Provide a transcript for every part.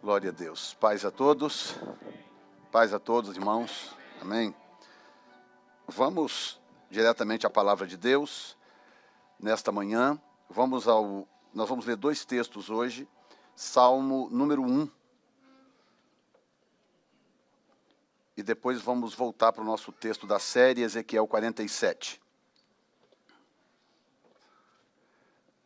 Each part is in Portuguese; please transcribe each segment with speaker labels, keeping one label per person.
Speaker 1: Glória a Deus. Paz a todos, irmãos. Amém. Vamos diretamente à palavra de Deus nesta manhã. Nós vamos ler dois textos hoje. Salmo número 1. E depois vamos voltar para o nosso texto da série, Ezequiel 47.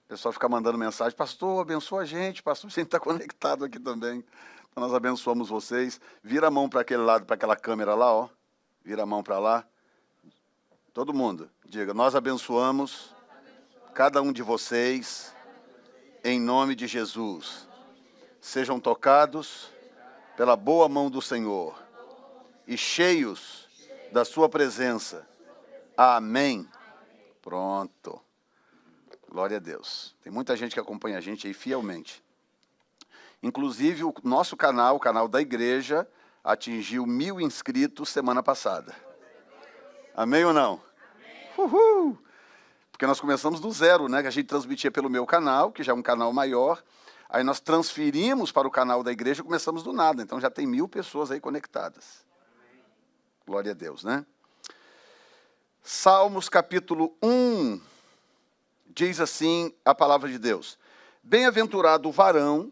Speaker 1: O pessoal fica mandando mensagem: pastor, abençoa a gente, pastor, a gente está conectado aqui também. Então nós abençoamos vocês. Vira a mão para aquele lado, para aquela câmera lá, ó. Vira a mão para lá. Todo mundo, diga: nós abençoamos cada um de vocês, em nome de Jesus. Sejam tocados pela boa mão do Senhor e cheios da sua presença. Amém. Pronto. Glória a Deus. Tem muita gente que acompanha a gente aí fielmente. Inclusive, o nosso canal, o canal da igreja, atingiu 1000 inscritos semana passada. Amém ou não? Amém. Uhul! Porque nós começamos do zero, né? Que a gente transmitia pelo meu canal, que já é um canal maior. Aí nós transferimos para o canal da igreja e começamos do nada. Então já tem 1000 pessoas aí conectadas. Glória a Deus, né? Salmos capítulo 1. Diz assim a palavra de Deus: bem-aventurado o varão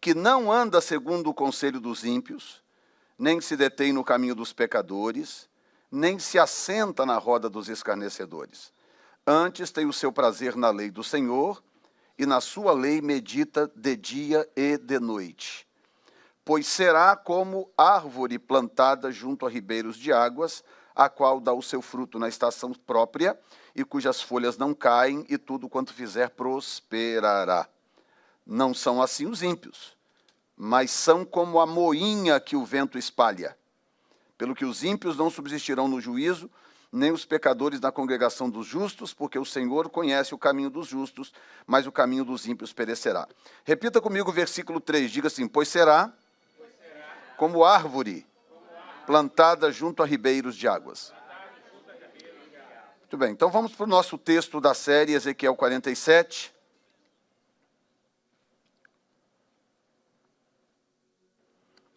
Speaker 1: que não anda segundo o conselho dos ímpios, nem se detém no caminho dos pecadores, nem se assenta na roda dos escarnecedores. Antes tem o seu prazer na lei do Senhor, e na sua lei medita de dia e de noite. Pois será como árvore plantada junto a ribeiros de águas, a qual dá o seu fruto na estação própria, e cujas folhas não caem, e tudo quanto fizer prosperará. Não são assim os ímpios, mas são como a moinha que o vento espalha. Pelo que os ímpios não subsistirão no juízo, nem os pecadores na congregação dos justos, porque o Senhor conhece o caminho dos justos, mas o caminho dos ímpios perecerá. Repita comigo o versículo 3, diga assim: pois será como árvore plantada junto a ribeiros de águas. Muito bem, então vamos para o nosso texto da série, Ezequiel 47.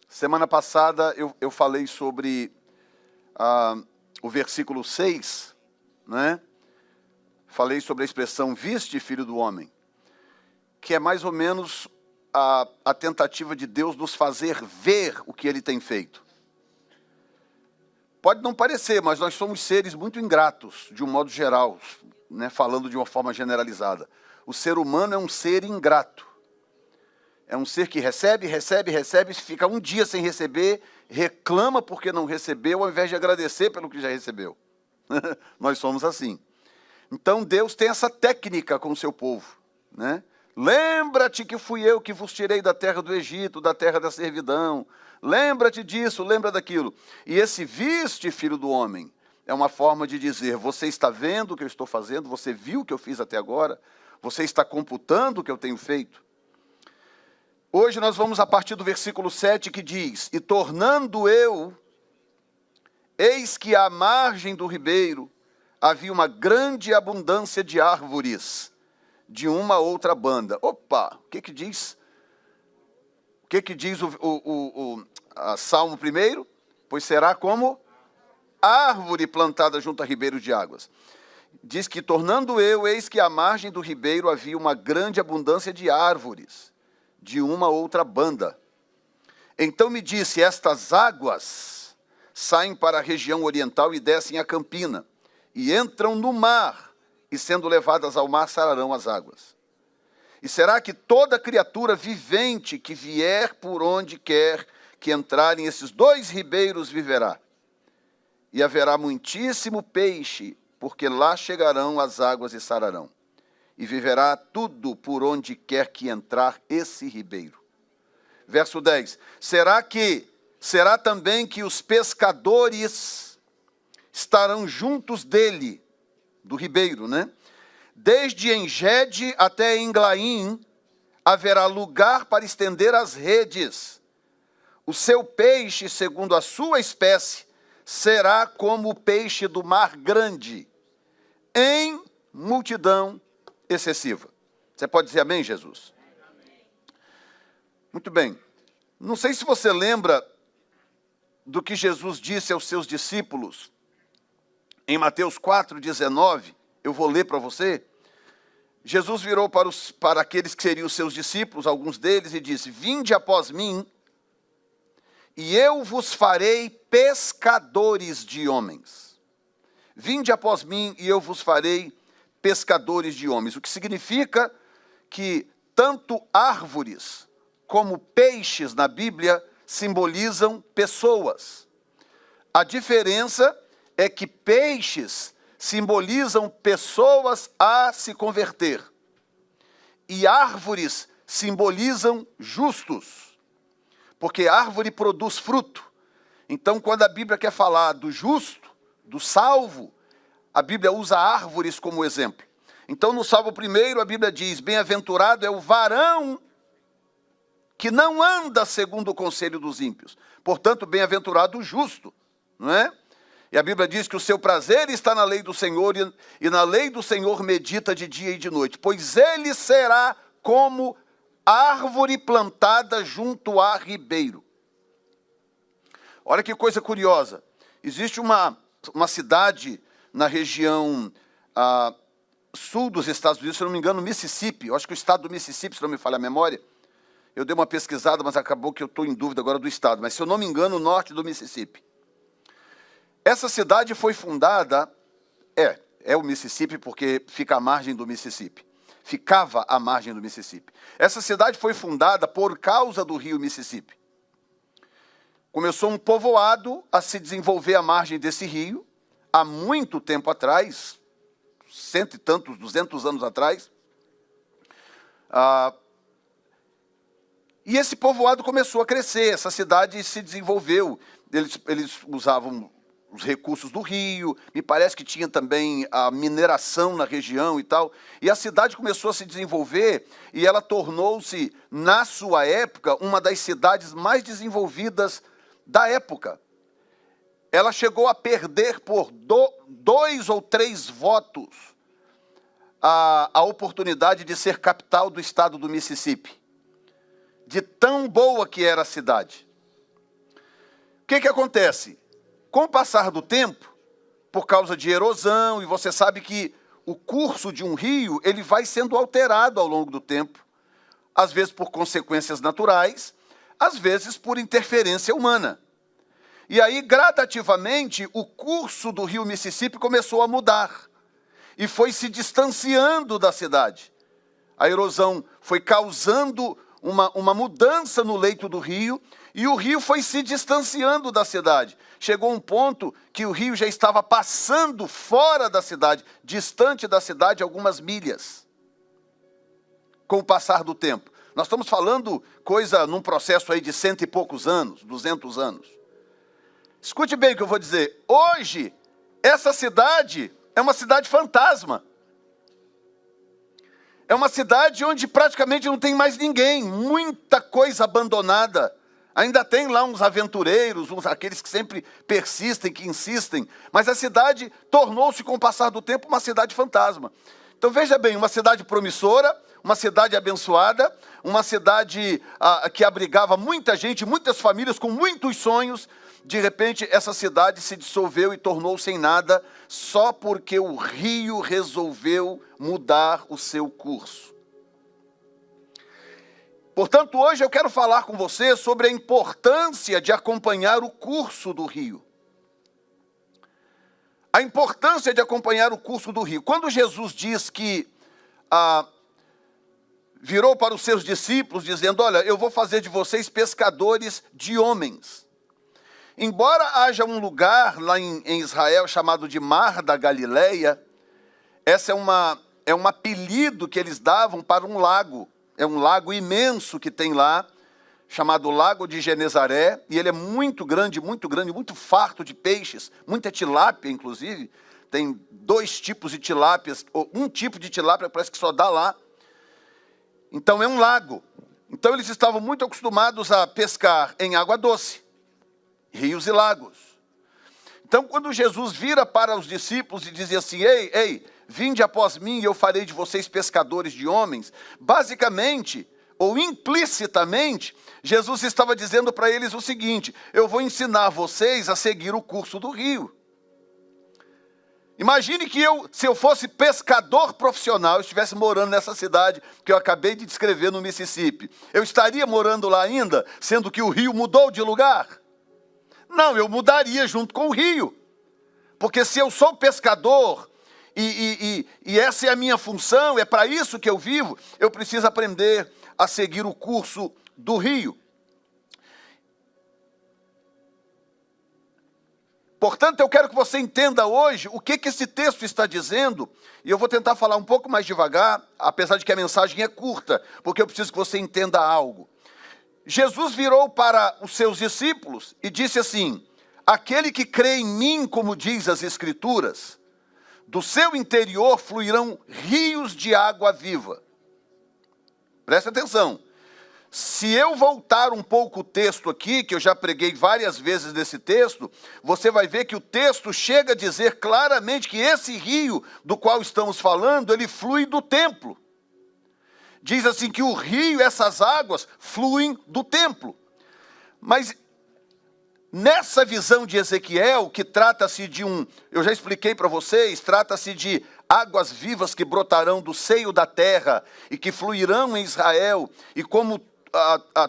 Speaker 1: Semana passada eu falei sobre o versículo 6, né? Falei sobre a expressão viste, filho do homem, que é mais ou menos a tentativa de Deus nos fazer ver o que ele tem feito. Pode não parecer, mas nós somos seres muito ingratos, de um modo geral, né, falando de uma forma generalizada. O ser humano é um ser ingrato. É um ser que recebe, fica um dia sem receber, reclama porque não recebeu, ao invés de agradecer pelo que já recebeu. Nós somos assim. Então Deus tem essa técnica com o seu povo, né? Lembra-te que fui eu que vos tirei da terra do Egito, da terra da servidão. Lembra-te disso, lembra daquilo. E esse viste, filho do homem, é uma forma de dizer: você está vendo o que eu estou fazendo, você viu o que eu fiz até agora, você está computando o que eu tenho feito. Hoje nós vamos a partir do versículo 7 que diz: e tornando eu, eis que à margem do ribeiro havia uma grande abundância de árvores, de uma outra banda. Opa, o que diz? O que diz o Salmo 1? Pois será como árvore plantada junto a ribeiros de águas. Diz que tornando eu, eis que à margem do ribeiro havia uma grande abundância de árvores, de uma outra banda. Então me disse: estas águas saem para a região oriental e descem a campina, e entram no mar, e sendo levadas ao mar sararão as águas. E será que toda criatura vivente que vier por onde quer que entrarem esses dois ribeiros viverá. E haverá muitíssimo peixe, porque lá chegarão as águas e sararão. E viverá tudo por onde quer que entrar esse ribeiro. Verso 10. Será também que os pescadores estarão juntos dele, do ribeiro, né? Desde Engede até Englaim haverá lugar para estender as redes. o seu peixe, segundo a sua espécie, será como o peixe do mar grande, em multidão excessiva. Você pode dizer amém, Jesus? Muito bem. Não sei se você lembra do que Jesus disse aos seus discípulos em Mateus 4,19. Eu vou ler para você. Jesus virou para aqueles que seriam os seus discípulos, alguns deles, e disse: vinde após mim, e eu vos farei pescadores de homens. Vinde após mim, e eu vos farei pescadores de homens. O que significa que tanto árvores como peixes na Bíblia simbolizam pessoas. A diferença é que peixes simbolizam pessoas a se converter, e árvores simbolizam justos, porque árvore produz fruto. Então, quando a Bíblia quer falar do justo, do salvo, a Bíblia usa árvores como exemplo. Então, no Salmo 1, a Bíblia diz: bem-aventurado é o varão que não anda segundo o conselho dos ímpios. Portanto, bem-aventurado o justo, não é? E a Bíblia diz que o seu prazer está na lei do Senhor, e na lei do Senhor medita de dia e de noite, pois ele será como árvore plantada junto a ribeiro. Olha que coisa curiosa. Existe uma cidade na região sul dos Estados Unidos, se não me engano, Mississippi. Eu acho que o estado do Mississippi, se não me falha a memória. Eu dei uma pesquisada, mas acabou que eu estou em dúvida agora do estado. Mas, se eu não me engano, o norte do Mississippi. Essa cidade foi fundada, é o Mississippi porque fica à margem do Mississippi. Ficava à margem do Mississippi. Essa cidade foi fundada por causa do rio Mississippi. Começou um povoado a se desenvolver à margem desse rio, há muito tempo atrás, 100 e tantos, 200 anos atrás. E esse povoado começou a crescer, essa cidade se desenvolveu. Eles usavam os recursos do rio, me parece que tinha também a mineração na região e tal, e a cidade começou a se desenvolver, e ela tornou-se, na sua época, uma das cidades mais desenvolvidas da época. Ela chegou a perder por 2 ou 3 votos a oportunidade de ser capital do estado do Mississippi, de tão boa que era a cidade. O que acontece? Com o passar do tempo, por causa de erosão, e você sabe que o curso de um rio, ele vai sendo alterado ao longo do tempo, às vezes por consequências naturais, às vezes por interferência humana. E aí, gradativamente, o curso do rio Mississippi começou a mudar, e foi se distanciando da cidade. A erosão foi causando uma mudança no leito do rio, e o rio foi se distanciando da cidade. Chegou um ponto que o rio já estava passando fora da cidade, distante da cidade algumas milhas, com o passar do tempo. Nós estamos falando coisa num processo aí de 100 e poucos anos, 200 anos. Escute bem o que eu vou dizer. Hoje, essa cidade é uma cidade fantasma. É uma cidade onde praticamente não tem mais ninguém, muita coisa abandonada. Ainda tem lá uns aventureiros, aqueles que sempre persistem, que insistem, mas a cidade tornou-se, com o passar do tempo, uma cidade fantasma. Então veja bem, uma cidade promissora, uma cidade abençoada, uma cidade que abrigava muita gente, muitas famílias com muitos sonhos. De repente, essa cidade se dissolveu e tornou-se em nada, só porque o rio resolveu mudar o seu curso. Portanto, hoje eu quero falar com você sobre a importância de acompanhar o curso do rio. A importância de acompanhar o curso do rio. Quando Jesus diz que virou para os seus discípulos, dizendo: olha, eu vou fazer de vocês pescadores de homens. Embora haja um lugar lá em Israel chamado de Mar da Galileia, essa é um apelido que eles davam para um lago. É um lago imenso que tem lá, chamado Lago de Genezaré, e ele é muito grande, muito farto de peixes, muita tilápia, inclusive. Tem 2 tipos de tilápias, ou um tipo de tilápia parece que só dá lá. Então é um lago. Então eles estavam muito acostumados a pescar em água doce, rios e lagos. Então quando Jesus vira para os discípulos e dizia assim, ei, vinde após mim e eu farei de vocês pescadores de homens, basicamente, ou implicitamente, Jesus estava dizendo para eles o seguinte, eu vou ensinar vocês a seguir o curso do rio. Imagine que se eu fosse pescador profissional, eu estivesse morando nessa cidade que eu acabei de descrever no Mississippi. Eu estaria morando lá ainda, sendo que o rio mudou de lugar? Não, eu mudaria junto com o rio. Porque se eu sou pescador e essa é a minha função, é para isso que eu vivo, eu preciso aprender a seguir o curso do rio. Portanto, eu quero que você entenda hoje o que esse texto está dizendo, e eu vou tentar falar um pouco mais devagar, apesar de que a mensagem é curta, porque eu preciso que você entenda algo. Jesus virou para os seus discípulos e disse assim, aquele que crê em mim, como diz as Escrituras, do seu interior fluirão rios de água viva. Presta atenção. Se eu voltar um pouco o texto aqui, que eu já preguei várias vezes nesse texto, você vai ver que o texto chega a dizer claramente que esse rio do qual estamos falando, ele flui do templo. Diz assim que o rio, essas águas, fluem do templo. Mas nessa visão de Ezequiel, que trata-se de eu já expliquei para vocês, trata-se de águas vivas que brotarão do seio da terra e que fluirão em Israel, e como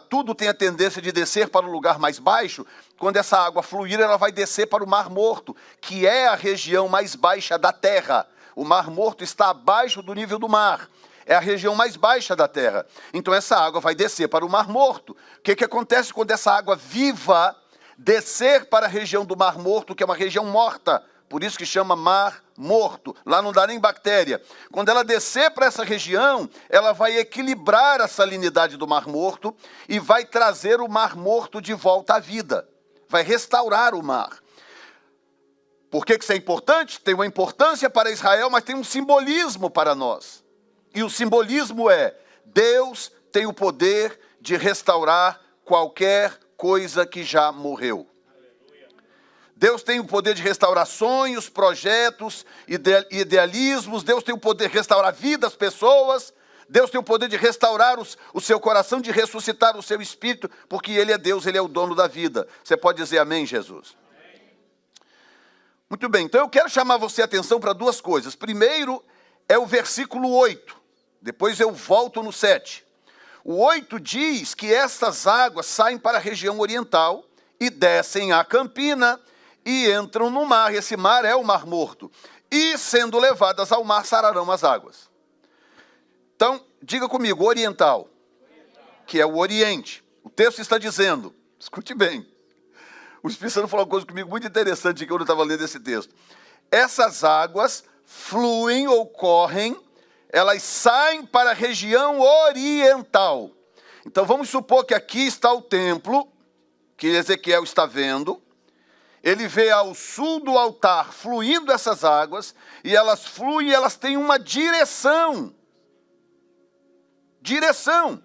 Speaker 1: tudo tem a tendência de descer para o lugar mais baixo, quando essa água fluir, ela vai descer para o Mar Morto, que é a região mais baixa da terra. O Mar Morto está abaixo do nível do mar. É a região mais baixa da terra. Então essa água vai descer para o Mar Morto. O que acontece quando essa água viva descer para a região do Mar Morto, que é uma região morta? Por isso que chama Mar Morto. Lá não dá nem bactéria. Quando ela descer para essa região, ela vai equilibrar a salinidade do Mar Morto e vai trazer o Mar Morto de volta à vida. Vai restaurar o mar. Por que isso é importante? Tem uma importância para Israel, mas tem um simbolismo para nós. E o simbolismo é, Deus tem o poder de restaurar qualquer coisa que já morreu. Deus tem o poder de restaurar sonhos, projetos, idealismos. Deus tem o poder de restaurar vidas, pessoas. Deus tem o poder de restaurar o seu coração, de ressuscitar o seu espírito, porque Ele é Deus, Ele é o dono da vida. Você pode dizer amém, Jesus? Amém. Muito bem, então eu quero chamar você a atenção para duas coisas. Primeiro é o versículo 8, depois eu volto no 7. O 8 diz que essas águas saem para a região oriental e descem à campina, e entram no mar, esse mar é o Mar Morto, e sendo levadas ao mar sararão as águas. Então, diga comigo, oriental, que é o Oriente. O texto está dizendo, escute bem, o Espírito Santo falou uma coisa comigo muito interessante quando eu estava lendo esse texto. Essas águas fluem ou correm, elas saem para a região oriental. Então vamos supor que aqui está o templo, que Ezequiel está vendo. Ele vê ao sul do altar fluindo essas águas, e elas fluem e elas têm uma direção. Direção.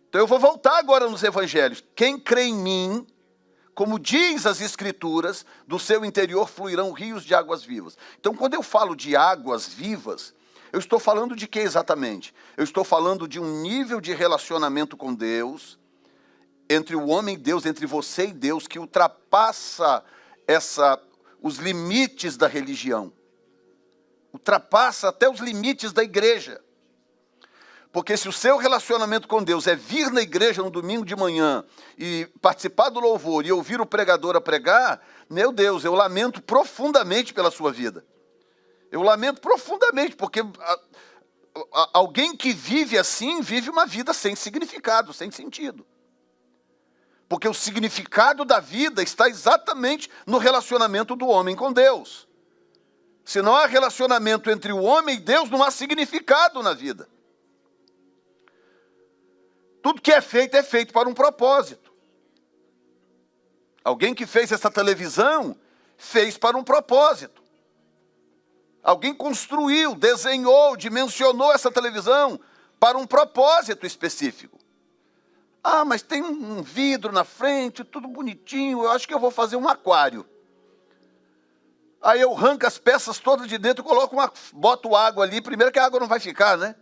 Speaker 1: Então eu vou voltar agora nos evangelhos. Quem crê em mim, como diz as Escrituras, do seu interior fluirão rios de águas vivas. Então quando eu falo de águas vivas, eu estou falando de quê exatamente? Eu estou falando de um nível de relacionamento com Deus, entre o homem e Deus, entre você e Deus, que ultrapassa os limites da religião. Ultrapassa até os limites da igreja. Porque se o seu relacionamento com Deus é vir na igreja no domingo de manhã e participar do louvor e ouvir o pregador a pregar, meu Deus, eu lamento profundamente pela sua vida. Eu lamento profundamente, porque alguém que vive assim, vive uma vida sem significado, sem sentido. Porque o significado da vida está exatamente no relacionamento do homem com Deus. Se não há relacionamento entre o homem e Deus, não há significado na vida. Tudo que é feito para um propósito. Alguém que fez essa televisão, fez para um propósito. Alguém construiu, desenhou, dimensionou essa televisão para um propósito específico. Ah, mas tem um vidro na frente, tudo bonitinho, eu acho que eu vou fazer um aquário. Aí eu arranco as peças todas de dentro, boto água ali, primeiro que a água não vai ficar, né?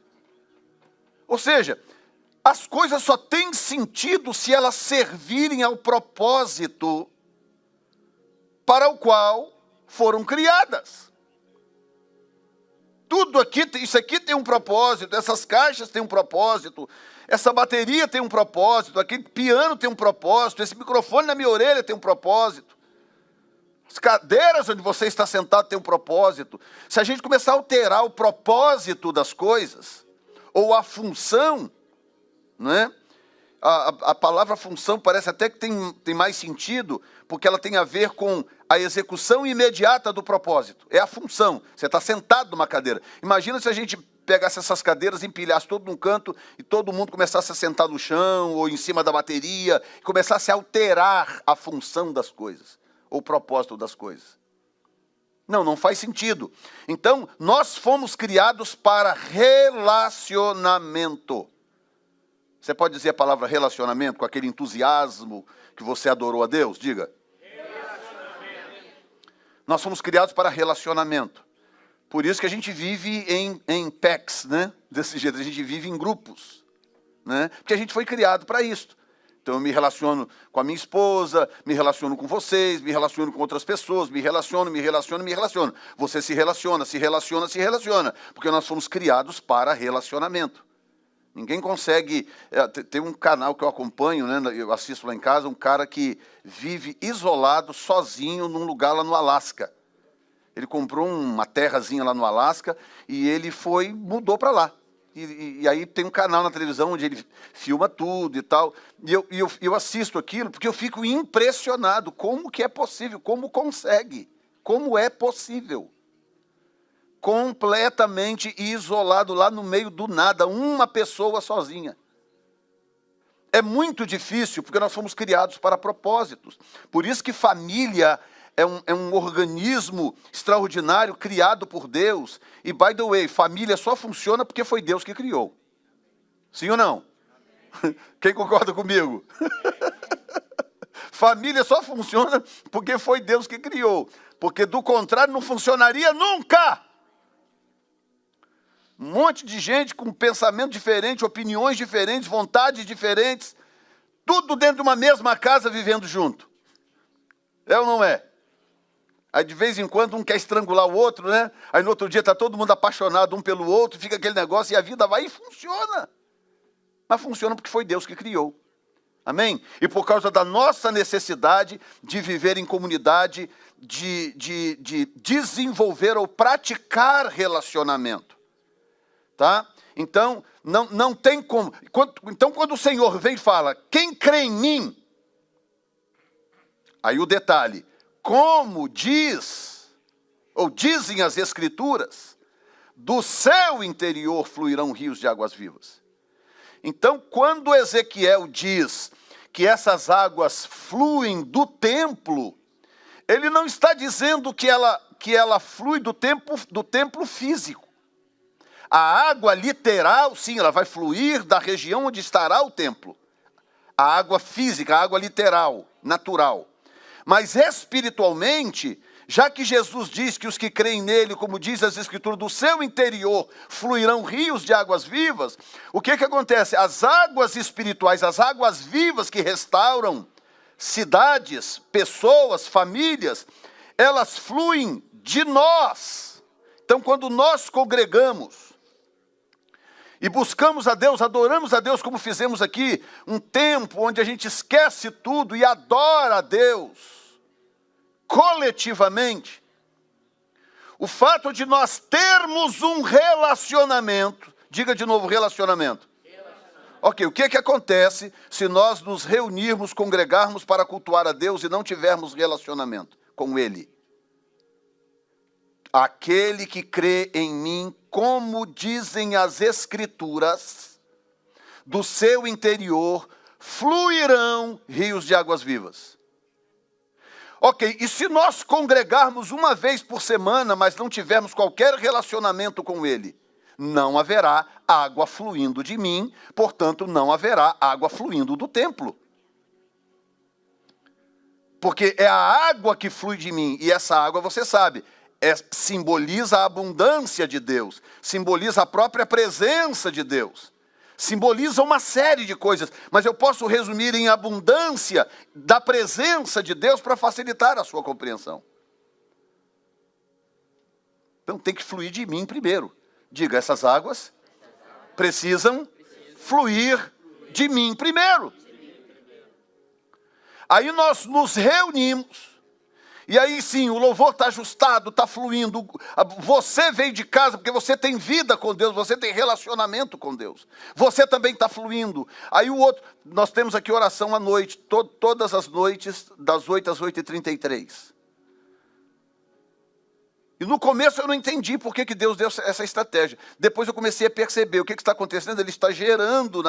Speaker 1: Ou seja, as coisas só têm sentido se elas servirem ao propósito para o qual foram criadas. Tudo aqui, isso aqui tem um propósito, essas caixas têm um propósito, essa bateria tem um propósito, aquele piano tem um propósito, esse microfone na minha orelha tem um propósito. As cadeiras onde você está sentado tem um propósito. Se a gente começar a alterar o propósito das coisas, ou a função, né? A palavra função parece até que tem mais sentido, porque ela tem a ver com a execução imediata do propósito. É a função. Você está sentado numa cadeira. Imagina se a gente pegasse essas cadeiras, empilhasse todo num canto e todo mundo começasse a sentar no chão ou em cima da bateria, e começasse a alterar a função das coisas, ou o propósito das coisas. Não faz sentido. Então, nós fomos criados para relacionamento. Você pode dizer a palavra relacionamento com aquele entusiasmo que você adorou a Deus? Diga. Relacionamento. Nós fomos criados para relacionamento. Por isso que a gente vive em packs, né? Desse jeito, a gente vive em grupos, né? Porque a gente foi criado para isso. Então eu me relaciono com a minha esposa, me relaciono com vocês, me relaciono com outras pessoas, me relaciono. Você se relaciona, porque nós fomos criados para relacionamento. Ninguém consegue... Tem um canal que eu acompanho, né, eu assisto lá em casa, um cara que vive isolado, sozinho, num lugar lá no Alasca. Ele comprou uma terrazinha lá no Alasca e ele mudou para lá. E aí tem um canal na televisão onde ele filma tudo e tal. E eu assisto aquilo porque eu fico impressionado. Como que é possível? Como consegue? Como é possível? Completamente isolado lá no meio do nada, uma pessoa sozinha. É muito difícil, porque nós fomos criados para propósitos. Por isso que família é um organismo extraordinário, criado por Deus. E, by the way, família só funciona porque foi Deus que criou. Sim ou não? Quem concorda comigo? Família só funciona porque foi Deus que criou. Porque, do contrário, não funcionaria nunca. Um monte de gente com pensamento diferente, opiniões diferentes, vontades diferentes, tudo dentro de uma mesma casa vivendo junto. É ou não é? Aí de vez em quando um quer estrangular o outro, né? Aí no outro dia está todo mundo apaixonado um pelo outro, fica aquele negócio e a vida vai e funciona. Mas funciona porque foi Deus que criou. Amém? E por causa da nossa necessidade de viver em comunidade, de desenvolver ou praticar relacionamento. Tá? Então, não tem como. Então, quando o Senhor vem e fala, quem crê em mim? Aí o detalhe, como diz, ou dizem as Escrituras, do seu interior fluirão rios de águas vivas. Então, quando Ezequiel diz que essas águas fluem do templo, ele não está dizendo que ela flui do templo físico. A água literal, sim, ela vai fluir da região onde estará o templo. A água física, a água literal, natural. Mas espiritualmente, já que Jesus diz que os que creem nele, como diz as Escrituras, do seu interior fluirão rios de águas vivas, o que acontece? As águas espirituais, as águas vivas que restauram cidades, pessoas, famílias, elas fluem de nós. Então, quando nós congregamos, e buscamos a Deus, adoramos a Deus, como fizemos aqui, um tempo onde a gente esquece tudo e adora a Deus, coletivamente. O fato de nós termos um relacionamento, diga de novo, relacionamento. Ok, o que acontece se nós nos reunirmos, congregarmos para cultuar a Deus e não tivermos relacionamento com Ele? Aquele que crê em mim, como dizem as Escrituras, do seu interior fluirão rios de águas vivas. Ok, e se nós congregarmos uma vez por semana, mas não tivermos qualquer relacionamento com Ele, não haverá água fluindo de mim, portanto, não haverá água fluindo do templo. Porque é a água que flui de mim, e essa água, você sabe, simboliza a abundância de Deus, simboliza a própria presença de Deus, simboliza uma série de coisas, mas eu posso resumir em abundância da presença de Deus para facilitar a sua compreensão. Então tem que fluir de mim primeiro. Diga, essas águas precisam fluir de mim primeiro. Aí nós nos reunimos, e aí sim, o louvor está ajustado, está fluindo. Você veio de casa porque você tem vida com Deus, você tem relacionamento com Deus. Você também está fluindo. Aí o outro, nós temos aqui oração à noite, todas as noites, das 8 às 8h33. E no começo eu não entendi por que Deus deu essa estratégia. Depois eu comecei a perceber o que está acontecendo. Ele está gerando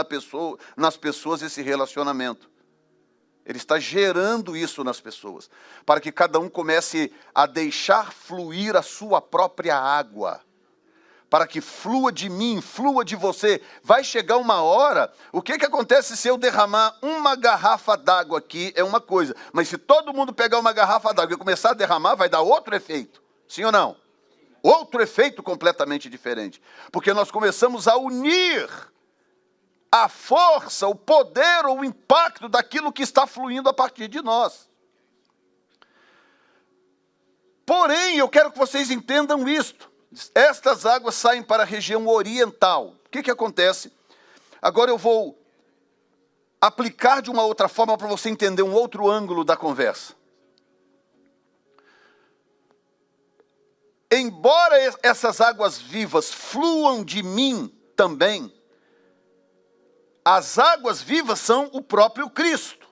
Speaker 1: nas pessoas esse relacionamento. Ele está gerando isso nas pessoas, para que cada um comece a deixar fluir a sua própria água, para que flua de mim, flua de você. Vai chegar uma hora, o que acontece se eu derramar uma garrafa d'água aqui, é uma coisa, mas se todo mundo pegar uma garrafa d'água e começar a derramar, vai dar outro efeito, sim ou não? Outro efeito completamente diferente, porque nós começamos a unir a força, o poder ou o impacto daquilo que está fluindo a partir de nós. Porém, eu quero que vocês entendam isto. Estas águas saem para a região oriental. O que acontece? Agora eu vou aplicar de uma outra forma para você entender um outro ângulo da conversa. Embora essas águas vivas fluam de mim também, as águas vivas são o próprio Cristo,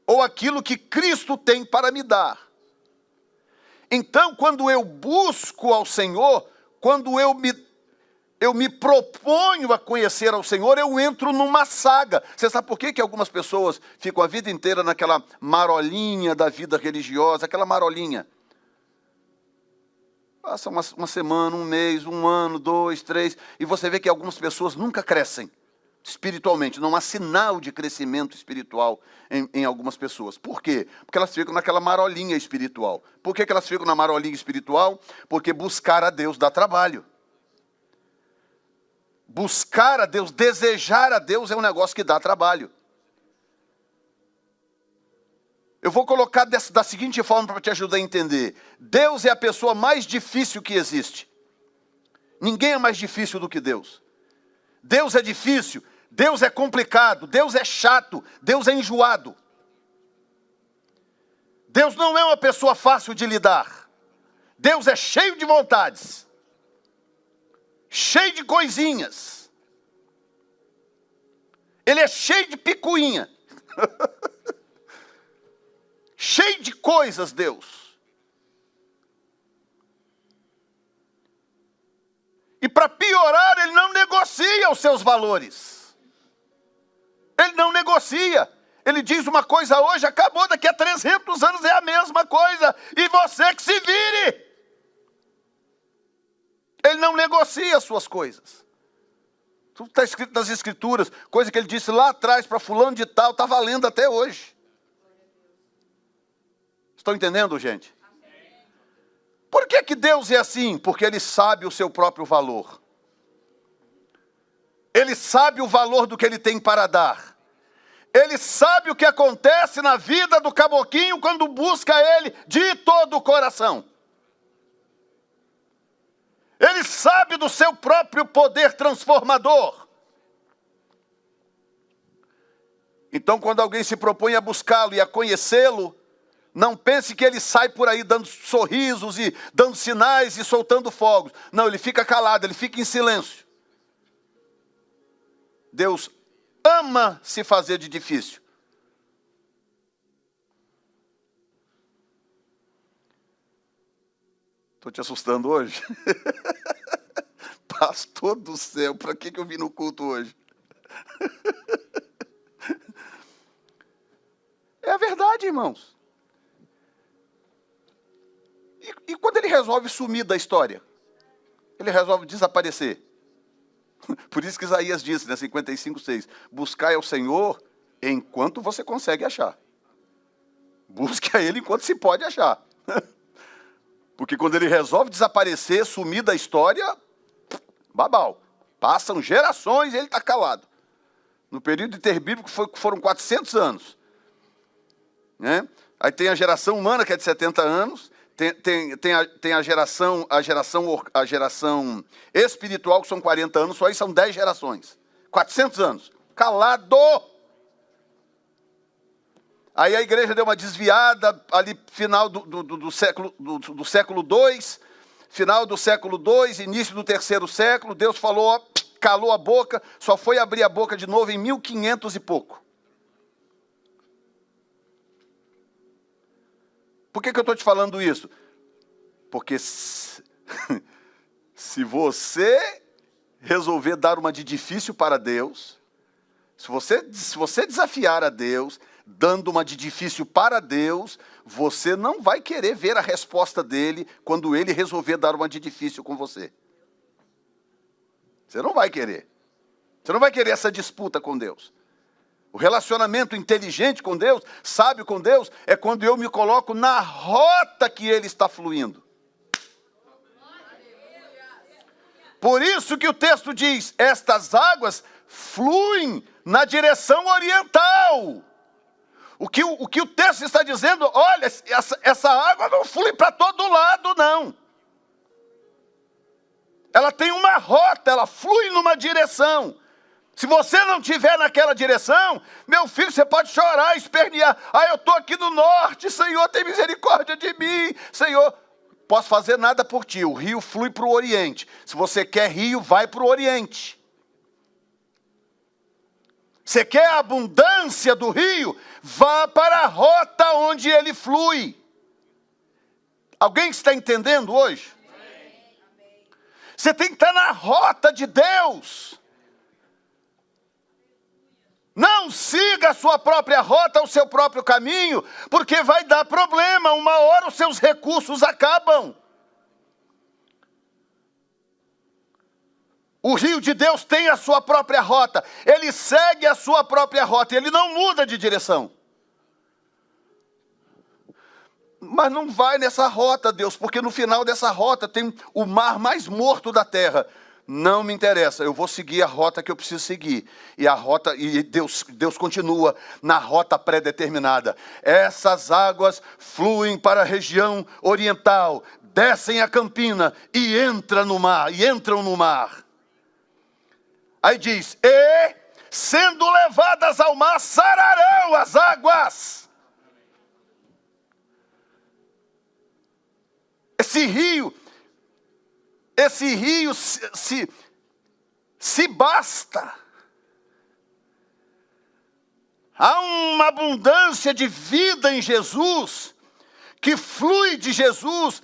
Speaker 1: ou aquilo que Cristo tem para me dar. Então, quando eu busco ao Senhor, quando eu me proponho a conhecer ao Senhor, eu entro numa saga. Você sabe por que algumas pessoas ficam a vida inteira naquela marolinha da vida religiosa, aquela marolinha? Passa uma semana, um mês, um ano, 2, 3, e você vê que algumas pessoas nunca crescem espiritualmente, não há sinal de crescimento espiritual em algumas pessoas. Por quê? Porque elas ficam naquela marolinha espiritual. Por que elas ficam na marolinha espiritual? Porque buscar a Deus dá trabalho. Buscar a Deus, desejar a Deus é um negócio que dá trabalho. Eu vou colocar da seguinte forma para te ajudar a entender. Deus é a pessoa mais difícil que existe. Ninguém é mais difícil do que Deus. Deus é difícil, Deus é complicado, Deus é chato, Deus é enjoado. Deus não é uma pessoa fácil de lidar. Deus é cheio de vontades, cheio de coisinhas. Ele é cheio de picuinha. Cheio de coisas, Deus. E para piorar, ele não negocia os seus valores. Ele não negocia. Ele diz uma coisa hoje, acabou, daqui a 300 anos é a mesma coisa. E você que se vire. Ele não negocia as suas coisas. Tudo está escrito nas Escrituras. Coisa que ele disse lá atrás para fulano de tal, está valendo até hoje. Estão entendendo, gente? Por que Deus é assim? Porque Ele sabe o seu próprio valor. Ele sabe o valor do que Ele tem para dar. Ele sabe o que acontece na vida do caboclinho quando busca Ele de todo o coração. Ele sabe do seu próprio poder transformador. Então, quando alguém se propõe a buscá-lo e a conhecê-lo, não pense que ele sai por aí dando sorrisos e dando sinais e soltando fogos. Não, ele fica calado, ele fica em silêncio. Deus ama se fazer de difícil. Estou te assustando hoje? Pastor do céu, para que eu vim no culto hoje? É a verdade, irmãos. E quando ele resolve sumir da história? Ele resolve desaparecer. Por isso que Isaías disse, né, 55:6, buscai ao Senhor enquanto você consegue achar. Busque a Ele enquanto se pode achar. Porque quando Ele resolve desaparecer, sumir da história, babau. Passam gerações e Ele está calado. No período interbíblico foram 400 anos. Né? Aí tem a geração humana, que é de 70 anos. Tem a geração espiritual, que são 40 anos. Só aí são 10 gerações. 400 anos. Calado! Aí a igreja deu uma desviada ali, final do século II, final do século II, início do terceiro século. Deus falou, ó, calou a boca, só foi abrir a boca de novo em 1500 e pouco. Por que eu estou te falando isso? Porque se você resolver dar uma de difícil para Deus, se você desafiar a Deus, dando uma de difícil para Deus, você não vai querer ver a resposta dele quando ele resolver dar uma de difícil com você. Você não vai querer. Você não vai querer essa disputa com Deus. O relacionamento inteligente com Deus, sábio com Deus, é quando eu me coloco na rota que Ele está fluindo. Por isso que o texto diz, estas águas fluem na direção oriental. O que o texto está dizendo, olha, essa água não flui para todo lado, não. Ela tem uma rota, ela flui numa direção. Se você não estiver naquela direção, meu filho, você pode chorar, espernear. Ah, eu estou aqui no norte, Senhor, tem misericórdia de mim. Senhor, posso fazer nada por ti. O rio flui para o oriente. Se você quer rio, vai para o oriente. Você quer a abundância do rio? Vá para a rota onde ele flui. Alguém está entendendo hoje? Você tem que estar na rota de Deus. Não siga a sua própria rota, o seu próprio caminho, porque vai dar problema. Uma hora os seus recursos acabam. O rio de Deus tem a sua própria rota. Ele segue a sua própria rota. Ele não muda de direção. Mas não vai nessa rota, Deus, porque no final dessa rota tem o mar mais morto da terra. Não me interessa, eu vou seguir a rota que eu preciso seguir. E Deus continua na rota pré-determinada. Essas águas fluem para a região oriental, descem a campina e entram no mar. Aí diz, e sendo levadas ao mar, sararão as águas. Esse rio se basta. Há uma abundância de vida em Jesus, que flui de Jesus.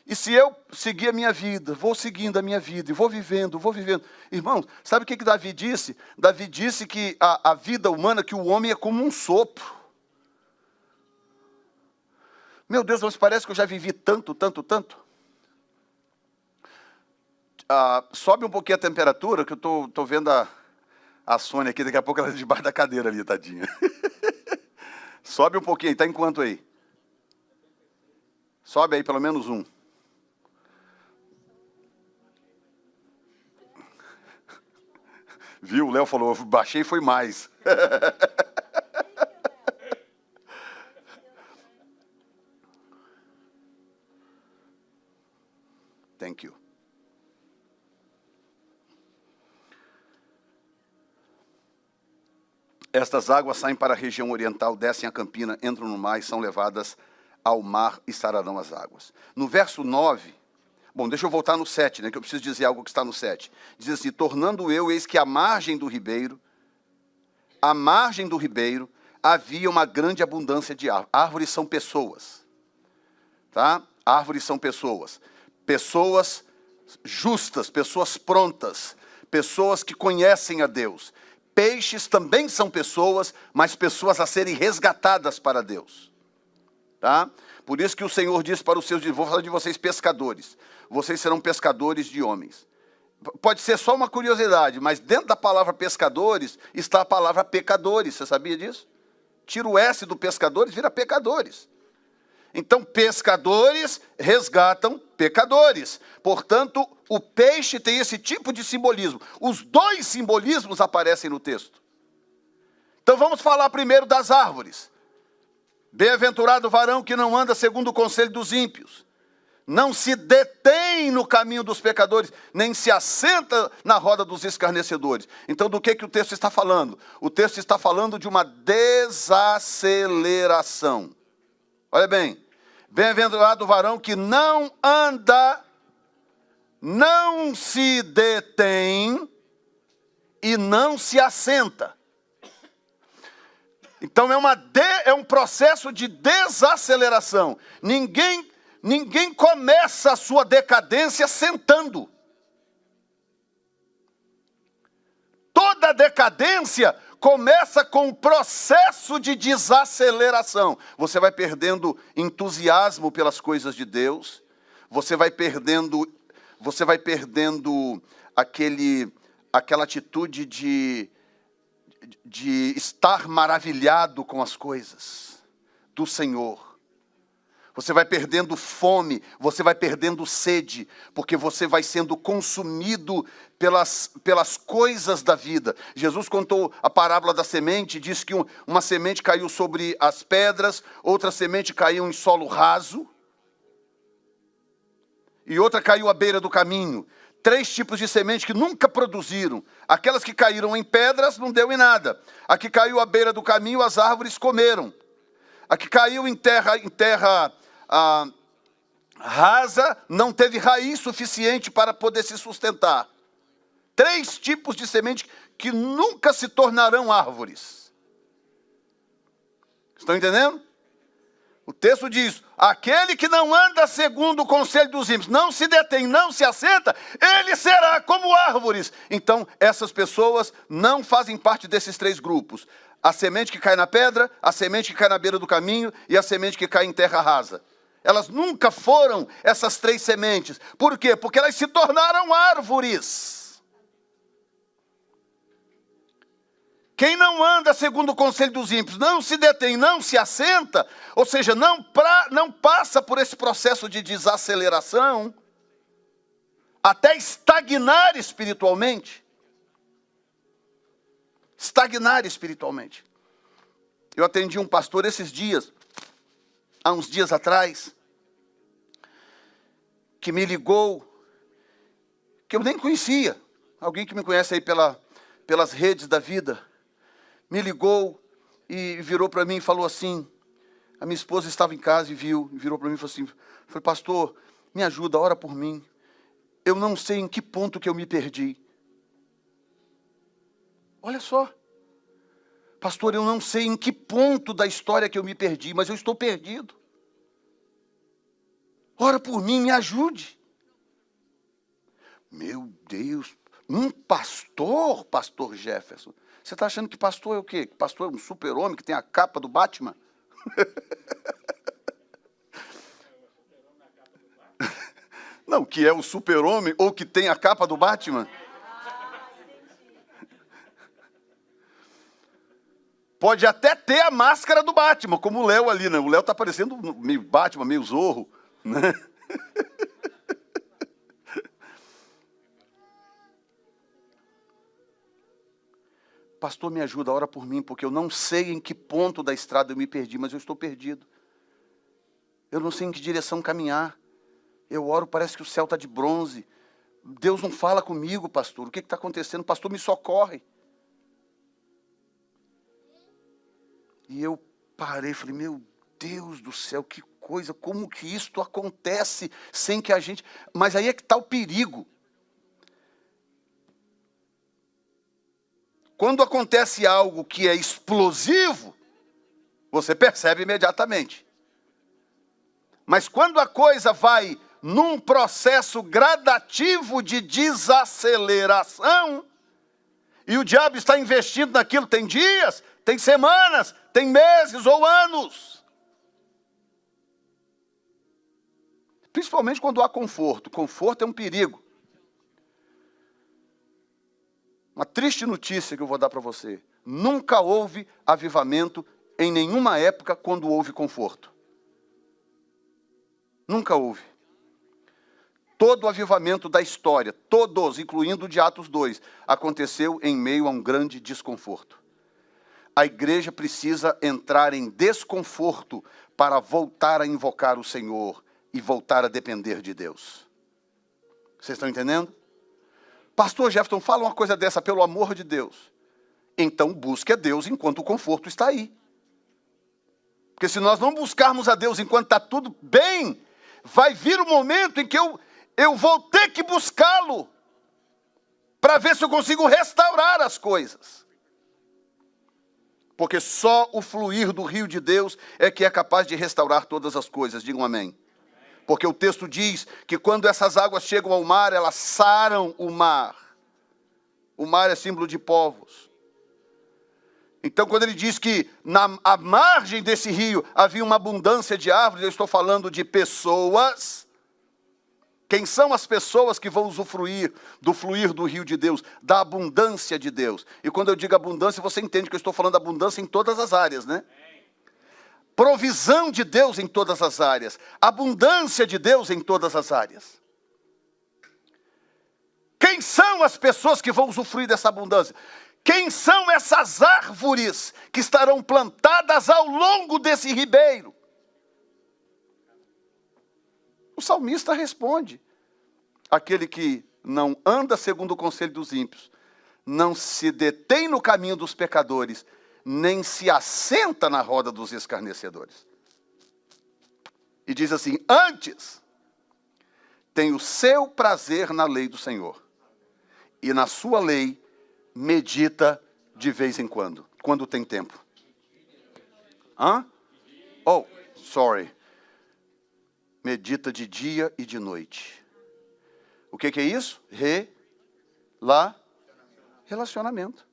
Speaker 1: E se eu seguir a minha vida, vou seguindo a minha vida, e vou vivendo. Irmãos, sabe o que Davi disse? Davi disse que a vida humana, que o homem é como um sopro. Meu Deus, mas parece que eu já vivi tanto. Sobe um pouquinho a temperatura, que eu tô vendo a Sônia aqui, daqui a pouco ela é debaixo da cadeira ali, tadinha. Sobe um pouquinho, tá em quanto aí? Sobe aí, pelo menos um. Viu? O Léo falou, baixei foi mais. Thank you. Estas águas saem para a região oriental, descem a campina, entram no mar e são levadas ao mar e sararão as águas. No verso 9, bom, deixa eu voltar no 7, né, que eu preciso dizer algo que está no 7. Diz assim, tornando eu, eis que à margem do ribeiro, havia uma grande abundância de árvores. Árvores são pessoas, tá? Árvores são pessoas. Pessoas justas, pessoas prontas, pessoas que conhecem a Deus. Peixes também são pessoas, mas pessoas a serem resgatadas para Deus. Tá? Por isso que o Senhor diz para os seus, vou falar de vocês pescadores. Vocês serão pescadores de homens. Pode ser só uma curiosidade, mas dentro da palavra pescadores está a palavra pecadores. Você sabia disso? Tira o S do pescadores, vira pecadores. Então, pescadores resgatam pecadores. Portanto, o peixe tem esse tipo de simbolismo. Os dois simbolismos aparecem no texto. Então, vamos falar primeiro das árvores. Bem-aventurado o varão que não anda segundo o conselho dos ímpios, não se detém no caminho dos pecadores, nem se assenta na roda dos escarnecedores. Então, do que o texto está falando? O texto está falando de uma desaceleração. Olha bem, bem-aventurado o varão que não anda, não se detém e não se assenta. Então é um processo de desaceleração. Ninguém começa a sua decadência sentando. Toda decadência começa com um processo de desaceleração. Você vai perdendo entusiasmo pelas coisas de Deus, você vai perdendo aquela atitude de estar maravilhado com as coisas do Senhor. Você vai perdendo fome, você vai perdendo sede, porque você vai sendo consumido pelas coisas da vida. Jesus contou a parábola da semente, diz que uma semente caiu sobre as pedras, outra semente caiu em solo raso, e outra caiu à beira do caminho. 3 tipos de semente que nunca produziram. Aquelas que caíram em pedras não deu em nada. A que caiu à beira do caminho, as árvores comeram. A que caiu em terra rasa, não teve raiz suficiente para poder se sustentar. 3 tipos de semente que nunca se tornarão árvores. Estão entendendo? O texto diz, aquele que não anda segundo o conselho dos ímpios, não se detém, não se assenta, ele será como árvores. Então, essas pessoas não fazem parte desses 3 grupos. A semente que cai na pedra, a semente que cai na beira do caminho e a semente que cai em terra rasa. Elas nunca foram essas 3 sementes. Por quê? Porque elas se tornaram árvores. Quem não anda segundo o conselho dos ímpios, não se detém, não se assenta, ou seja, não passa por esse processo de desaceleração, até estagnar espiritualmente. Estagnar espiritualmente. Eu atendi um pastor esses dias, há uns dias atrás, que me ligou, que eu nem conhecia, alguém que me conhece aí pelas redes da vida, me ligou e virou para mim e falou assim, a minha esposa estava em casa e virou para mim e falou assim, pastor, me ajuda, ora por mim, eu não sei em que ponto que eu me perdi. Olha só, pastor, eu não sei em que ponto da história que eu me perdi, mas eu estou perdido. Ora por mim, me ajude. Meu Deus, um pastor, pastor Jefferson. Você está achando que pastor é o quê? Que pastor é um super-homem que tem a capa do Batman? Não, que é o super-homem ou que tem a capa do Batman? Pode até ter a máscara do Batman, como o Léo ali, né? O Léo está parecendo meio Batman, meio Zorro, né? Pastor, me ajuda, ora por mim, porque eu não sei em que ponto da estrada eu me perdi, mas eu estou perdido. Eu não sei em que direção caminhar. Eu oro, parece que o céu está de bronze. Deus não fala comigo, pastor. O que está acontecendo? Pastor, me socorre. E eu parei e falei, meu Deus do céu, que coisa, como que isto acontece sem que a gente... Mas aí é que está o perigo. Quando acontece algo que é explosivo, você percebe imediatamente. Mas quando a coisa vai num processo gradativo de desaceleração, e o diabo está investindo naquilo, tem dias, tem semanas, tem meses ou anos. Principalmente quando há conforto. Conforto é um perigo. triste notícia que eu vou dar para você. Nunca houve avivamento em nenhuma época quando houve conforto. Nunca houve. Todo o avivamento da história, todos, incluindo o de Atos 2, aconteceu em meio a um grande desconforto. A igreja precisa entrar em desconforto para voltar a invocar o Senhor e voltar a depender de Deus. Vocês estão entendendo? Pastor Jefferson, fala uma coisa dessa, pelo amor de Deus. Então busque a Deus enquanto o conforto está aí. Porque se nós não buscarmos a Deus enquanto está tudo bem, vai vir o momento em que eu vou ter que buscá-lo para ver se eu consigo restaurar as coisas. Porque só o fluir do rio de Deus é que é capaz de restaurar todas as coisas. Digam amém. Porque o texto diz que quando essas águas chegam ao mar, elas saram o mar. O mar é símbolo de povos. Então, quando ele diz que à margem desse rio havia uma abundância de árvores, eu estou falando de pessoas. Quem são as pessoas que vão usufruir do fluir do rio de Deus, da abundância de Deus? E quando eu digo abundância, você entende que eu estou falando da abundância em todas as áreas, né? Provisão de Deus em todas as áreas. Abundância de Deus em todas as áreas. Quem são as pessoas que vão usufruir dessa abundância? Quem são essas árvores que estarão plantadas ao longo desse ribeiro? O salmista responde: aquele que não anda segundo o conselho dos ímpios, não se detém no caminho dos pecadores, nem se assenta na roda dos escarnecedores. E diz assim: antes tem o seu prazer na lei do Senhor, e na sua lei medita de vez em quando tem tempo. Medita de dia e de noite. O que é isso? Relacionamento.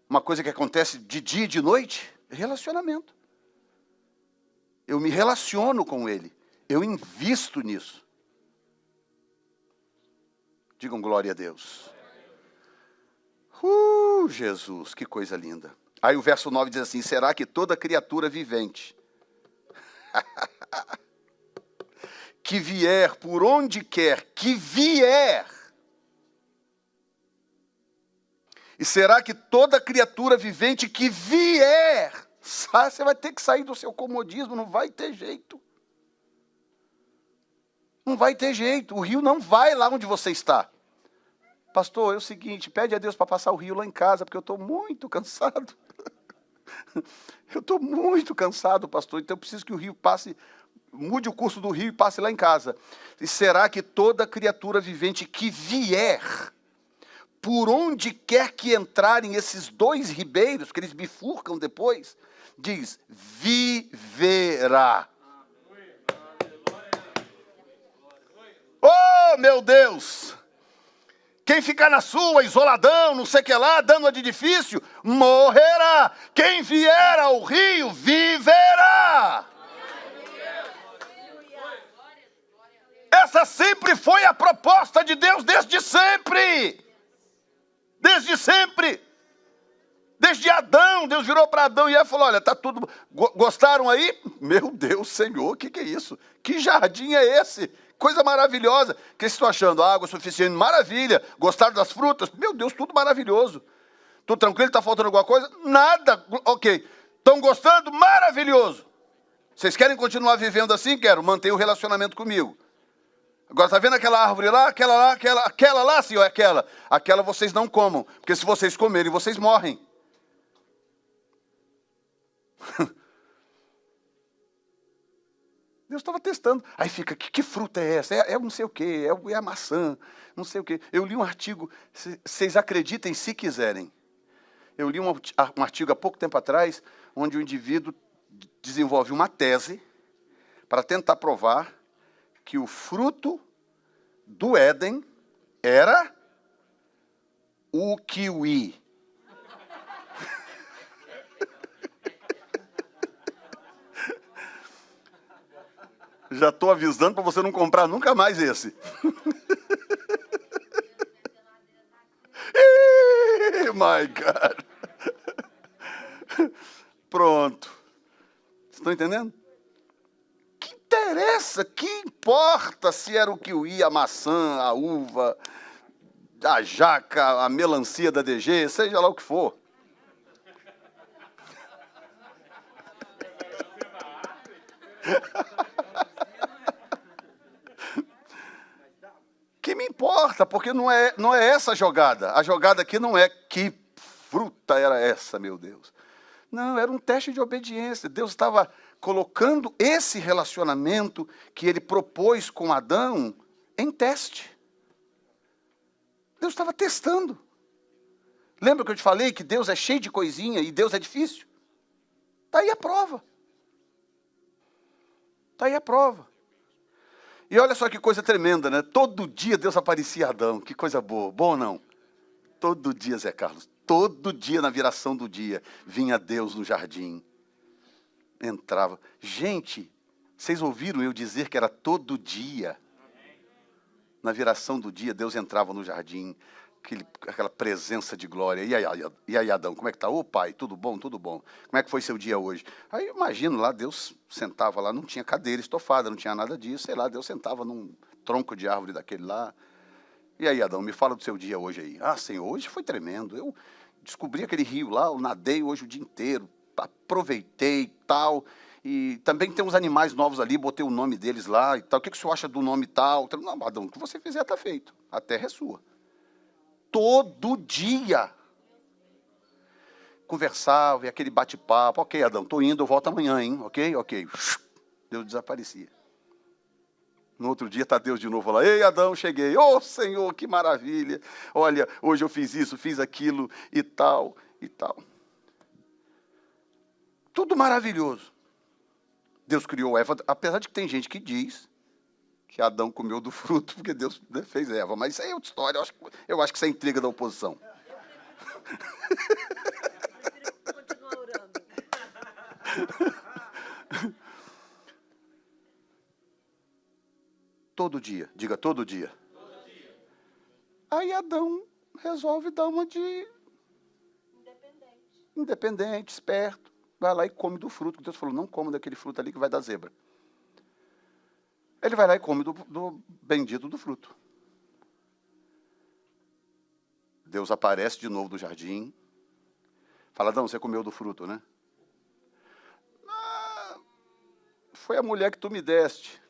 Speaker 1: Uma coisa que acontece de dia e de noite, relacionamento. Eu me relaciono com ele. Eu invisto nisso. Digam glória a Deus. Jesus, que coisa linda. Aí o verso 9 diz assim: será que toda criatura vivente que vier por onde quer que vier, e será que toda criatura vivente que vier, você vai ter que sair do seu comodismo, não vai ter jeito. Não vai ter jeito, o rio não vai lá onde você está. Pastor, é o seguinte, pede a Deus para passar o rio lá em casa, porque eu estou muito cansado. Eu estou muito cansado, pastor, então eu preciso que o rio passe, mude o curso do rio e passe lá em casa. E será que toda criatura vivente que vier, por onde quer que entrarem esses dois ribeiros, que eles bifurcam depois, diz, viverá. Oh, meu Deus! Quem ficar na sua, isoladão, não sei o que lá, dando de difícil, morrerá. Quem vier ao rio, viverá. Essa sempre foi a proposta de Deus, desde sempre. Desde sempre. Desde Adão, Deus virou para Adão e Eva falou: olha, tá tudo... Gostaram aí? Meu Deus, Senhor, o que é isso? Que jardim é esse? Coisa maravilhosa. O que vocês estão achando? Água suficiente? Maravilha. Gostaram das frutas? Meu Deus, tudo maravilhoso. Tudo tranquilo? Está faltando alguma coisa? Nada. Ok. Estão gostando? Maravilhoso. Vocês querem continuar vivendo assim? Quero. Mantenha o relacionamento comigo. Agora, está vendo aquela árvore lá? Aquela lá, senhor, aquela. Aquela vocês não comam. Porque se vocês comerem, vocês morrem. Deus estava testando. Aí fica, que fruta é essa? É não sei o quê, é a maçã, não sei o quê. Eu li um artigo, vocês acreditem se quiserem. Eu li um artigo há pouco tempo atrás, onde o indivíduo desenvolve uma tese para tentar provar que o fruto do Éden era o kiwi. Já estou avisando para você não comprar nunca mais esse. my God. Pronto. Vocês estão entendendo? Que interessa, que importa se era o kiwi, a maçã, a uva, a jaca, a melancia da DG, seja lá o que for. Que me importa, porque não é essa a jogada. A jogada aqui não é que fruta era essa, meu Deus. Não, era um teste de obediência. Deus estava colocando esse relacionamento que ele propôs com Adão em teste. Deus estava testando. Lembra que eu te falei que Deus é cheio de coisinha e Deus é difícil? Está aí a prova. Está aí a prova. E olha só que coisa tremenda, né? Todo dia Deus aparecia a Adão. Que coisa boa. Bom ou não? Todo dia, Zé Carlos. Todo dia, na viração do dia, vinha Deus no jardim. Entrava. Gente, vocês ouviram eu dizer que era todo dia? Na viração do dia, Deus entrava no jardim. Aquela presença de glória. E aí, Adão, como é que tá? Ô, pai, tudo bom, tudo bom. Como é que foi seu dia hoje? Aí eu imagino lá, Deus sentava lá, não tinha cadeira estofada, não tinha nada disso, sei lá, Deus sentava num tronco de árvore daquele lá. E aí, Adão, me fala do seu dia hoje aí. Ah, Senhor, hoje foi tremendo. Eu descobri aquele rio lá, eu nadei hoje o dia inteiro, aproveitei e tal. E também tem uns animais novos ali, botei o nome deles lá e tal. O que o senhor acha do nome tal? Não, Adão, o que você fizer está feito. A terra é sua. Todo dia. Conversava, e aquele bate-papo. Ok, Adão, estou indo, eu volto amanhã, hein? Ok? Deus desaparecia. No outro dia está Deus de novo lá. Ei, Adão, cheguei. Oh, Senhor, que maravilha. Olha, hoje eu fiz isso, fiz aquilo e tal, e tal. Tudo maravilhoso. Deus criou Eva, apesar de que tem gente que diz que Adão comeu do fruto porque Deus fez Eva. Mas isso aí é outra história. Eu acho que isso é intriga da oposição.
Speaker 2: Continua orando.
Speaker 1: Todo dia. Diga, todo dia. Aí Adão resolve dar uma de independente, esperto. Vai lá e come do fruto. Deus falou, não coma daquele fruto ali que vai dar zebra. Ele vai lá e come do bendito do fruto. Deus aparece de novo no jardim. Fala, Adão, você comeu do fruto, né? Ah, foi a mulher que tu me deste.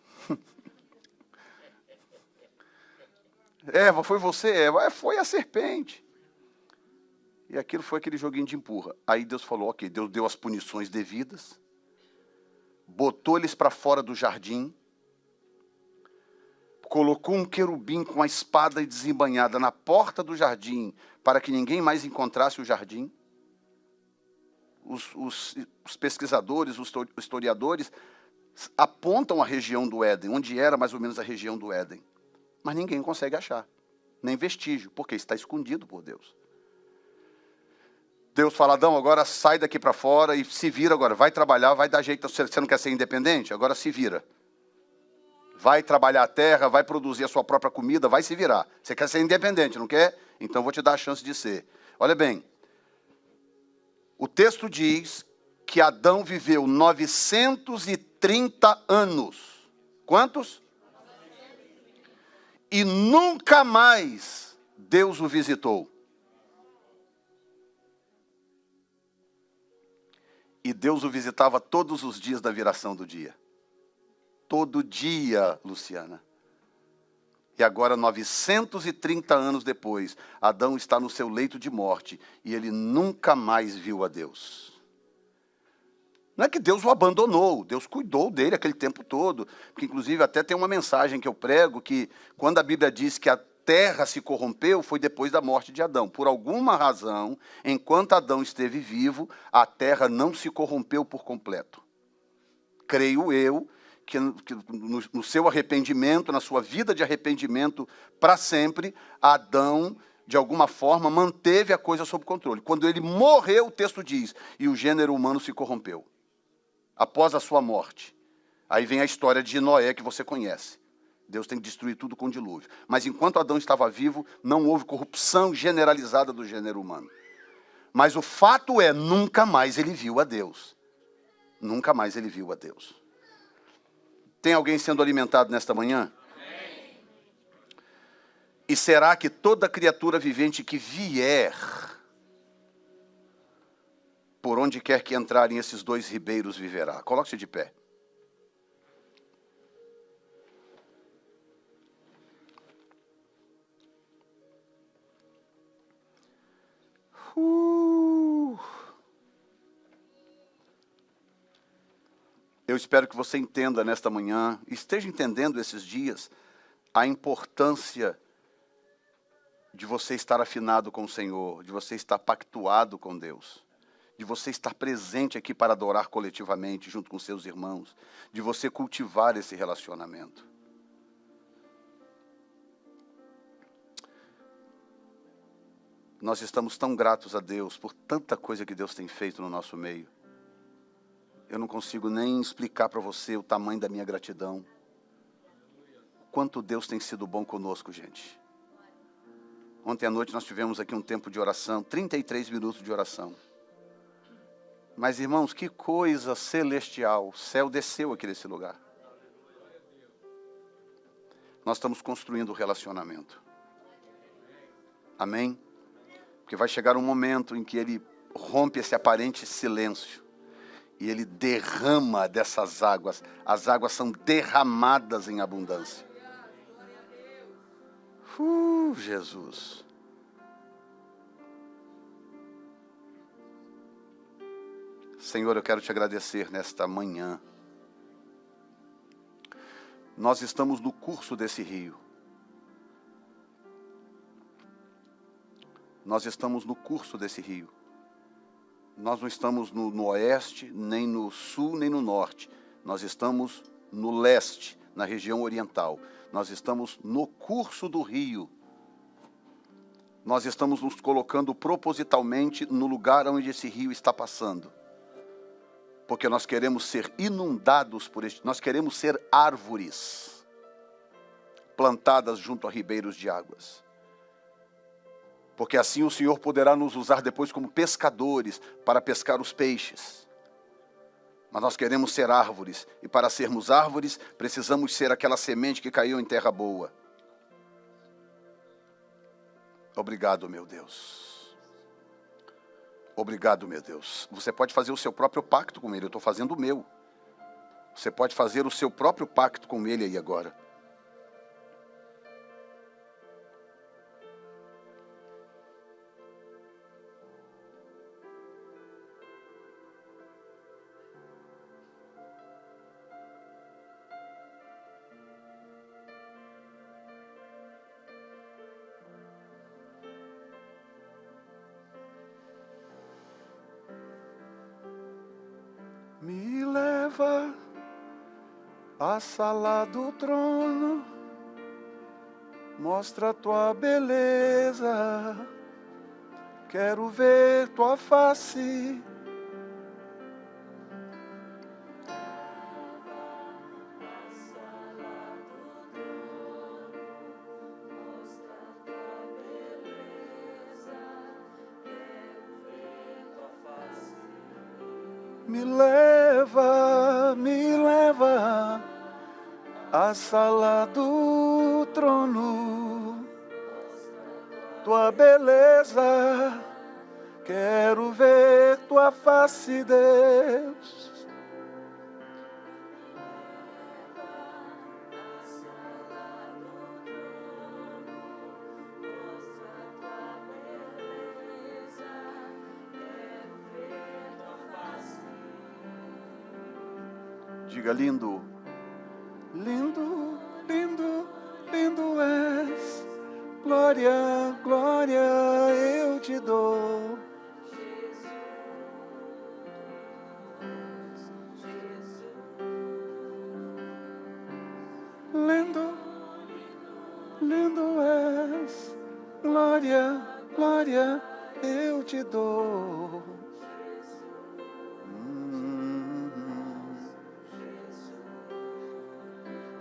Speaker 1: Eva, foi você, Eva? Foi a serpente. E aquilo foi aquele joguinho de empurra. Aí Deus falou, ok, Deus deu as punições devidas, botou eles para fora do jardim, colocou um querubim com a espada desembainhada na porta do jardim, para que ninguém mais encontrasse o jardim. Os pesquisadores, os historiadores, apontam a região do Éden, onde era mais ou menos a região do Éden. Mas ninguém consegue achar, nem vestígio, porque está escondido por Deus. Deus fala, Adão, agora sai daqui para fora e se vira agora, vai trabalhar, vai dar jeito, você não quer ser independente? Agora se vira. Vai trabalhar a terra, vai produzir a sua própria comida, vai se virar. Você quer ser independente, não quer? Então vou te dar a chance de ser. Olha bem, o texto diz que Adão viveu 930 anos. Quantos? E nunca mais Deus o visitou. E Deus o visitava todos os dias da viração do dia. Todo dia, Luciana. E agora, 930 anos depois, Adão está no seu leito de morte e ele nunca mais viu a Deus. Não é que Deus o abandonou, Deus cuidou dele aquele tempo todo. Porque, inclusive, até tem uma mensagem que eu prego, que quando a Bíblia diz que a terra se corrompeu, foi depois da morte de Adão. Por alguma razão, enquanto Adão esteve vivo, a terra não se corrompeu por completo. Creio eu que no seu arrependimento, na sua vida de arrependimento para sempre, Adão, de alguma forma, manteve a coisa sob controle. Quando ele morreu, o texto diz, e o gênero humano se corrompeu. Após a sua morte. Aí vem a história de Noé, que você conhece. Deus tem que destruir tudo com dilúvio. Mas enquanto Adão estava vivo, não houve corrupção generalizada do gênero humano. Mas o fato é, nunca mais ele viu a Deus. Nunca mais ele viu a Deus. Tem alguém sendo alimentado nesta manhã? E será que toda criatura vivente que vier, por onde quer que entrarem esses dois ribeiros, viverá? Coloque-se de pé. Eu espero que você entenda nesta manhã, esteja entendendo esses dias, a importância de você estar afinado com o Senhor, de você estar pactuado com Deus, de você estar presente aqui para adorar coletivamente junto com seus irmãos, de você cultivar esse relacionamento. Nós estamos tão gratos a Deus por tanta coisa que Deus tem feito no nosso meio. Eu não consigo nem explicar para você o tamanho da minha gratidão. Quanto Deus tem sido bom conosco, gente. Ontem à noite nós tivemos aqui um tempo de oração, 33 minutos de oração. Mas, irmãos, que coisa celestial. O céu desceu aqui nesse lugar. Nós estamos construindo um relacionamento. Amém? Porque vai chegar um momento em que ele rompe esse aparente silêncio. E ele derrama dessas águas. As águas são derramadas em abundância. Jesus. Senhor, eu quero te agradecer nesta manhã. Nós estamos no curso desse rio. Nós estamos no curso desse rio. Nós não estamos no oeste, nem no sul, nem no norte. Nós estamos no leste, na região oriental. Nós estamos no curso do rio. Nós estamos nos colocando propositalmente no lugar onde esse rio está passando. Porque nós queremos ser inundados por este... Nós queremos ser árvores plantadas junto a ribeiros de águas. Porque assim o Senhor poderá nos usar depois como pescadores para pescar os peixes. Mas nós queremos ser árvores, e para sermos árvores, precisamos ser aquela semente que caiu em terra boa. Obrigado, meu Deus. Obrigado, meu Deus. Você pode fazer o seu próprio pacto com Ele, eu estou fazendo o meu. Você pode fazer o seu próprio pacto com Ele aí agora. Me leva à sala do trono, mostra tua beleza, quero ver tua face. Me leva à sala do trono, tua beleza, quero ver tua face, Deus. Diga lindo, lindo, lindo, lindo és, glória, glória eu te dou. Lindo, lindo és, glória, glória eu te dou.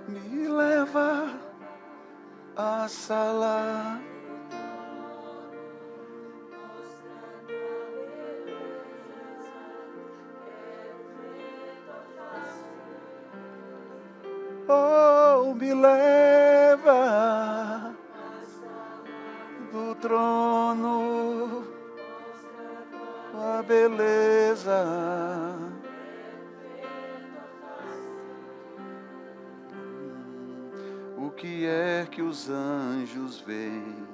Speaker 1: Me leva à sala. trono, a beleza. O que é que os anjos veem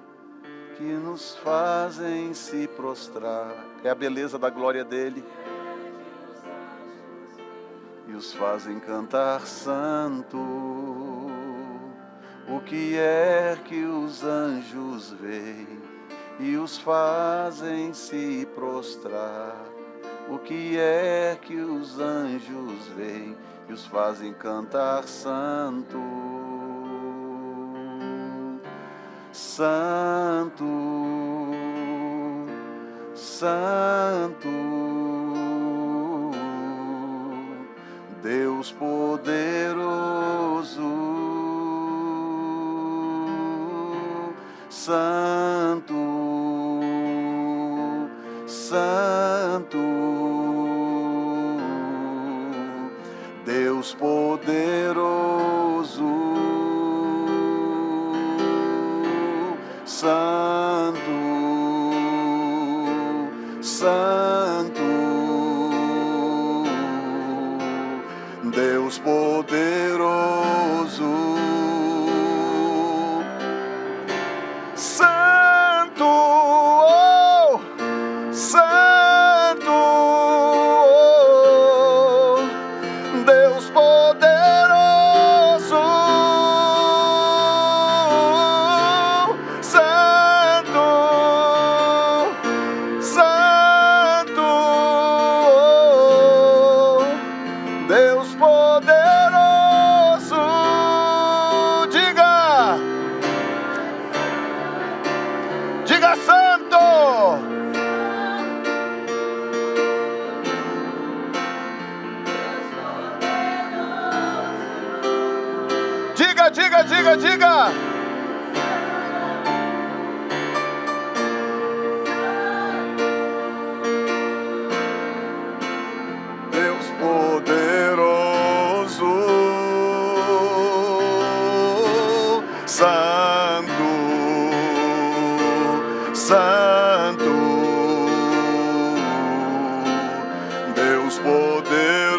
Speaker 1: que nos fazem se prostrar? É a beleza da glória dele. E os fazem cantar santo. O que é que os anjos veem e os fazem se prostrar? O que é que os anjos veem e os fazem cantar santo? Santo, santo, Deus poderoso, santo, santo, Deus poderoso, santo, santo, Deus poderoso, santo, oh, santo, oh, Deus poderoso, santo, santo, oh, Deus poderoso. Diga, diga santo. Diga, diga, diga, diga. Deus poderoso, santo, santo, Deus poderoso,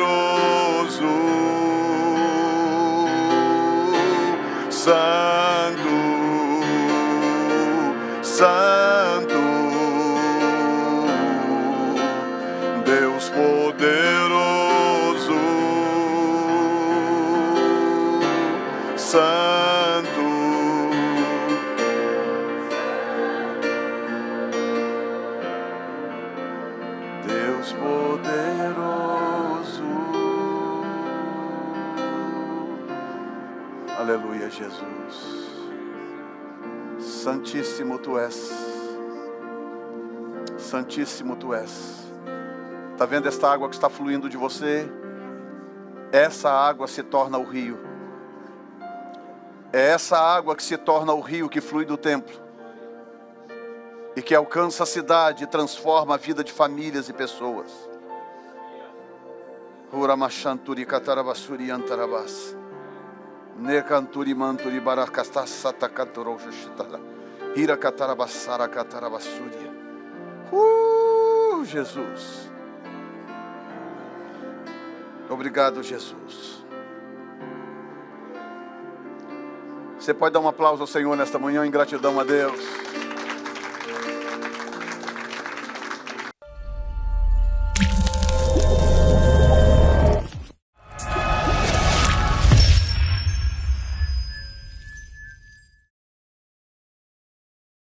Speaker 1: santo, santo, Deus poderoso, santo, Deus poderoso. Aleluia, Jesus. Santíssimo tu és. Santíssimo tu és. Está vendo esta água que está fluindo de você? Essa água se torna o rio. É essa água que se torna o rio que flui do templo e que alcança a cidade e transforma a vida de famílias e pessoas. Uramachanturi katarabasuri antarabas. Nekanturi manturi barakastasata kantoroshtara. Hira katarabassara katarabasuria. Jesus. Obrigado, Jesus. Você pode dar um aplauso ao Senhor nesta manhã em gratidão a Deus.